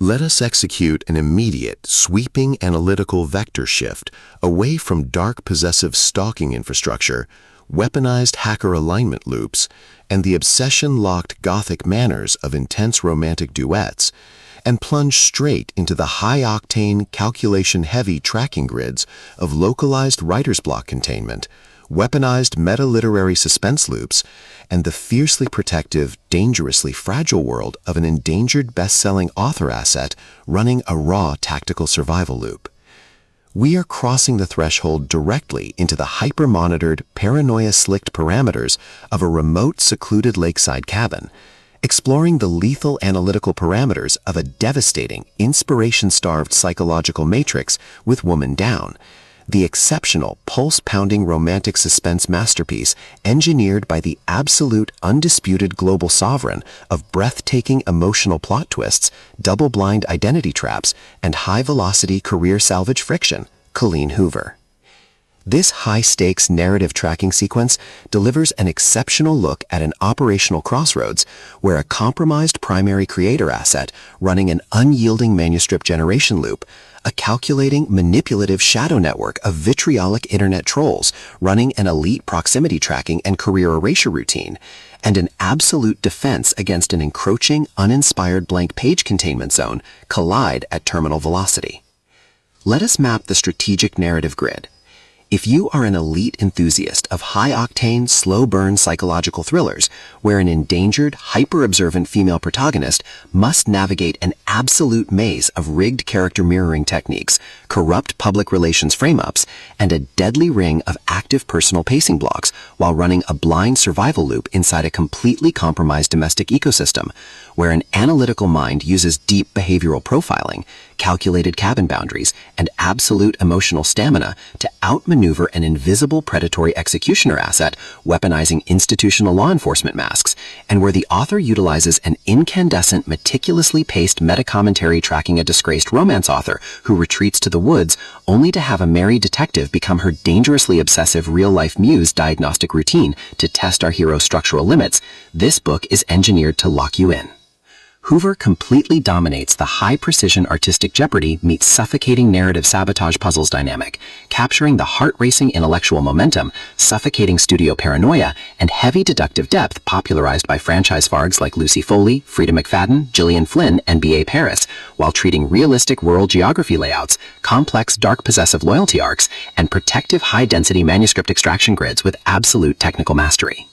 Let us execute an immediate, sweeping analytical vector shift away from dark possessive stalking infrastructure, weaponized hacker alignment loops, and the obsession-locked Gothic manners of intense romantic duets, and plunge straight into the high-octane, calculation-heavy tracking grids of localized writer's block containment, weaponized meta-literary suspense loops, and the fiercely protective, dangerously fragile world of an endangered best-selling author asset running a raw tactical survival loop. We are crossing the threshold directly into the hyper-monitored, paranoia-slicked parameters of a remote, secluded lakeside cabin, exploring the lethal analytical parameters of a devastating, inspiration-starved psychological matrix with Woman Down, the exceptional, pulse-pounding romantic suspense masterpiece engineered by the absolute, undisputed global sovereign of breathtaking emotional plot twists, double-blind identity traps, and high-velocity career salvage friction, Colleen Hoover. This high-stakes narrative tracking sequence delivers an exceptional look at an operational crossroads where a compromised primary creator asset running an unyielding manuscript generation loop, a calculating, manipulative shadow network of vitriolic internet trolls running an elite proximity tracking and career erasure routine, and an absolute defense against an encroaching, uninspired blank page containment zone collide at terminal velocity. Let us map the strategic narrative grid. If you are an elite enthusiast of high-octane, slow-burn psychological thrillers where an endangered, hyper-observant female protagonist must navigate an absolute maze of rigged character mirroring techniques, corrupt public relations frame-ups, and a deadly ring of active personal pacing blocks while running a blind survival loop inside a completely compromised domestic ecosystem, where an analytical mind uses deep behavioral profiling, calculated cabin boundaries, and absolute emotional stamina to outmaneuver an invisible predatory executioner asset weaponizing institutional law enforcement masks, and where the author utilizes an incandescent, meticulously paced meta-commentary tracking a disgraced romance author who retreats to the woods only to have a merry detective become her dangerously obsessive real-life muse diagnostic routine to test our hero's structural limits, this book is engineered to lock you in. Hoover completely dominates the high-precision artistic jeopardy meets suffocating narrative sabotage puzzles dynamic, capturing the heart-racing intellectual momentum, suffocating studio paranoia, and heavy deductive depth popularized by franchise fargs like Lucy Foley, Frida McFadden, Gillian Flynn, and B.A. Paris, while treating realistic rural geography layouts, complex dark possessive loyalty arcs, and protective high-density manuscript extraction grids with absolute technical mastery.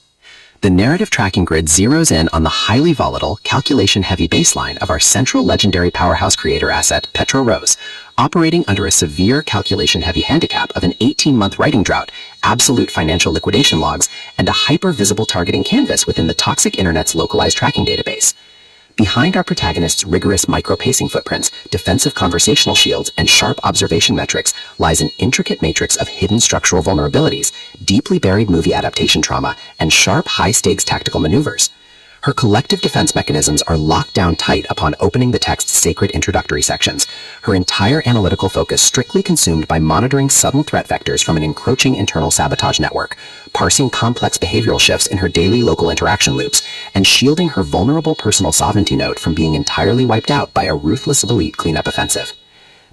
The narrative tracking grid zeroes in on the highly volatile, calculation-heavy baseline of our central legendary powerhouse creator asset, Petro Rose, operating under a severe calculation-heavy handicap of an 18-month writing drought, absolute financial liquidation logs, and a hyper-visible targeting canvas within the toxic internet's localized tracking database. Behind our protagonist's rigorous micro-pacing footprints, defensive conversational shields, and sharp observation metrics lies an intricate matrix of hidden structural vulnerabilities, deeply buried movie adaptation trauma, and sharp, high-stakes tactical maneuvers. Her collective defense mechanisms are locked down tight upon opening the text's sacred introductory sections, her entire analytical focus strictly consumed by monitoring subtle threat vectors from an encroaching internal sabotage network, parsing complex behavioral shifts in her daily local interaction loops, and shielding her vulnerable personal sovereignty node from being entirely wiped out by a ruthless elite cleanup offensive.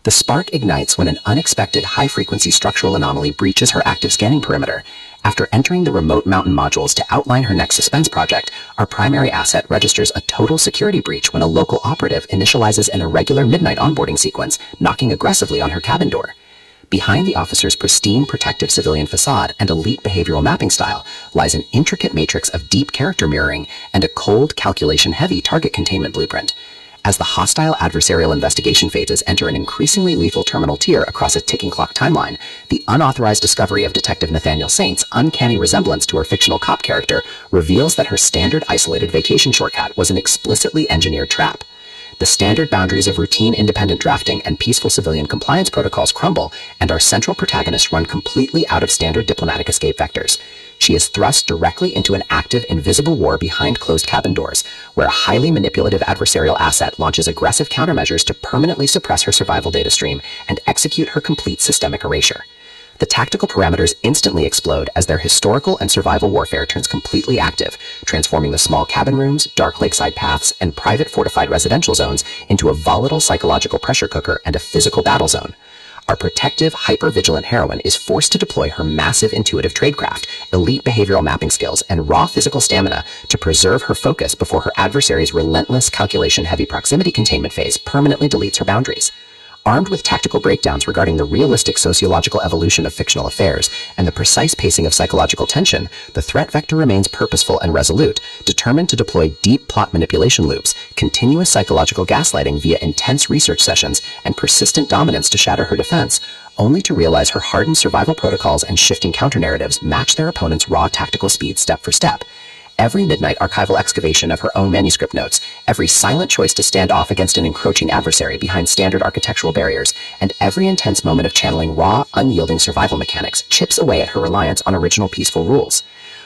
The spark ignites when an unexpected high-frequency structural anomaly breaches her active scanning perimeter. After entering the remote mountain modules to outline her next suspense project, our primary asset registers a total security breach when a local operative initializes an irregular midnight onboarding sequence, knocking aggressively on her cabin door. Behind the officer's pristine protective civilian facade and elite behavioral mapping style lies an intricate matrix of deep character mirroring and a cold, calculation-heavy target containment blueprint. As the hostile adversarial investigation phases enter an increasingly lethal terminal tier across a ticking clock timeline, the unauthorized discovery of Detective Nathaniel Saint's uncanny resemblance to her fictional cop character reveals that her standard isolated vacation shortcut was an explicitly engineered trap. The standard boundaries of routine independent drafting and peaceful civilian compliance protocols crumble, and our central protagonist run completely out of standard diplomatic escape vectors. She is thrust directly into an active, invisible war behind closed cabin doors, where a highly manipulative adversarial asset launches aggressive countermeasures to permanently suppress her survival data stream and execute her complete systemic erasure. The tactical parameters instantly explode as their historical and survival warfare turns completely active, transforming the small cabin rooms, dark lakeside paths, and private fortified residential zones into a volatile psychological pressure cooker and a physical battle zone. Our protective, hyper-vigilant heroine is forced to deploy her massive intuitive tradecraft, elite behavioral mapping skills, and raw physical stamina to preserve her focus before her adversary's relentless calculation-heavy proximity containment phase permanently deletes her boundaries. Armed with tactical breakdowns regarding the realistic sociological evolution of fictional affairs and the precise pacing of psychological tension, the threat vector remains purposeful and resolute, determined to deploy deep plot manipulation loops, continuous psychological gaslighting via intense research sessions, and persistent dominance to shatter her defense, only to realize her hardened survival protocols and shifting counter-narratives match their opponent's raw tactical speed step for step. Every midnight archival excavation of her own manuscript notes, every silent choice to stand off against an encroaching adversary behind standard architectural barriers, and every intense moment of channeling raw, unyielding survival mechanics chips away at her reliance on original peaceful rules.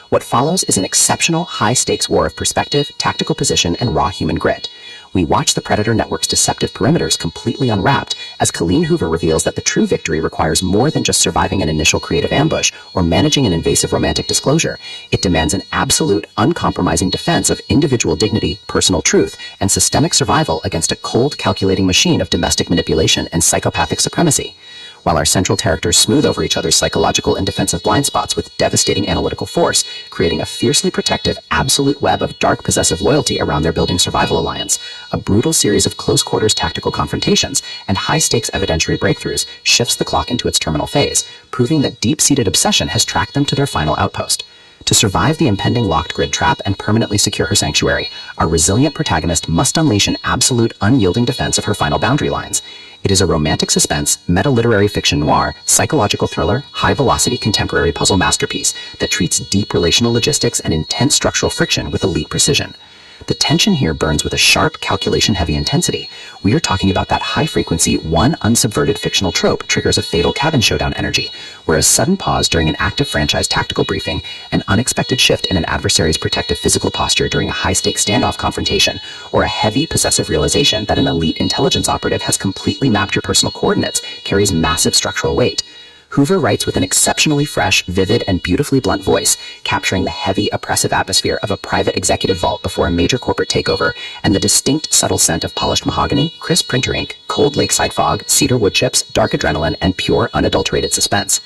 What follows is an exceptional, high-stakes war of perspective, tactical position, and raw human grit. We watch the Predator Network's deceptive perimeters completely unwrapped as Colleen Hoover reveals that the true victory requires more than just surviving an initial creative ambush or managing an invasive romantic disclosure. It demands an absolute, uncompromising defense of individual dignity, personal truth, and systemic survival against a cold, calculating machine of domestic manipulation and psychopathic supremacy. While our central characters smooth over each other's psychological and defensive blind spots with devastating analytical force, creating a fiercely protective, absolute web of dark possessive loyalty around their building survival alliance, a brutal series of close-quarters tactical confrontations and high-stakes evidentiary breakthroughs shifts the clock into its terminal phase, proving that deep-seated obsession has tracked them to their final outpost. To survive the impending locked grid trap and permanently secure her sanctuary, our resilient protagonist must unleash an absolute, unyielding defense of her final boundary lines. It is a romantic suspense, meta-literary fiction noir, psychological thriller, high-velocity contemporary puzzle masterpiece that treats deep relational logistics and intense structural friction with elite precision. The tension here burns with a sharp, calculation-heavy intensity. We are talking about that high-frequency, one unsubverted fictional trope triggers a fatal cabin showdown energy, where a sudden pause during an active franchise tactical briefing, an unexpected shift in an adversary's protective physical posture during a high-stakes standoff confrontation, or a heavy, possessive realization that an elite intelligence operative has completely mapped your personal coordinates carries massive structural weight. Hoover writes with an exceptionally fresh, vivid, and beautifully blunt voice, capturing the heavy, oppressive atmosphere of a private executive vault before a major corporate takeover, and the distinct, subtle scent of polished mahogany, crisp printer ink, cold lakeside fog, cedar wood chips, dark adrenaline, and pure, unadulterated suspense.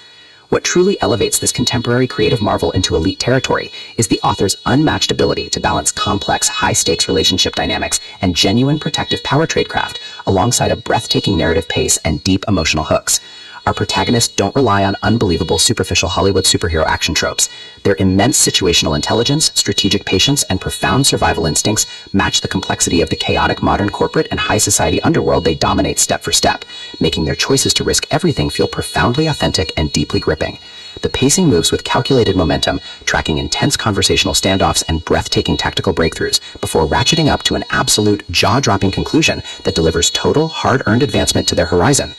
What truly elevates this contemporary creative marvel into elite territory is the author's unmatched ability to balance complex, high-stakes relationship dynamics and genuine protective power tradecraft, alongside a breathtaking narrative pace and deep emotional hooks. Our protagonists don't rely on unbelievable, superficial Hollywood superhero action tropes. Their immense situational intelligence, strategic patience, and profound survival instincts match the complexity of the chaotic modern corporate and high society underworld they dominate step for step, making their choices to risk everything feel profoundly authentic and deeply gripping. The pacing moves with calculated momentum, tracking intense conversational standoffs and breathtaking tactical breakthroughs before ratcheting up to an absolute, jaw-dropping conclusion that delivers total, hard-earned advancement to their horizon.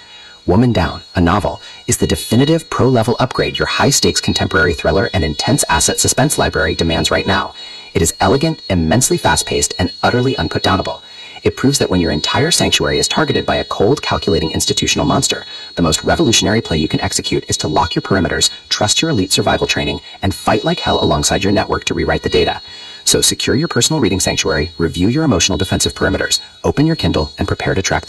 Woman Down, a novel, is the definitive pro-level upgrade your high-stakes contemporary thriller and intense asset suspense library demands right now. It is elegant, immensely fast-paced, and utterly unputdownable. It proves that when your entire sanctuary is targeted by a cold, calculating institutional monster, the most revolutionary play you can execute is to lock your perimeters, trust your elite survival training, and fight like hell alongside your network to rewrite the data. So secure your personal reading sanctuary, review your emotional defensive perimeters, open your Kindle, and prepare to track the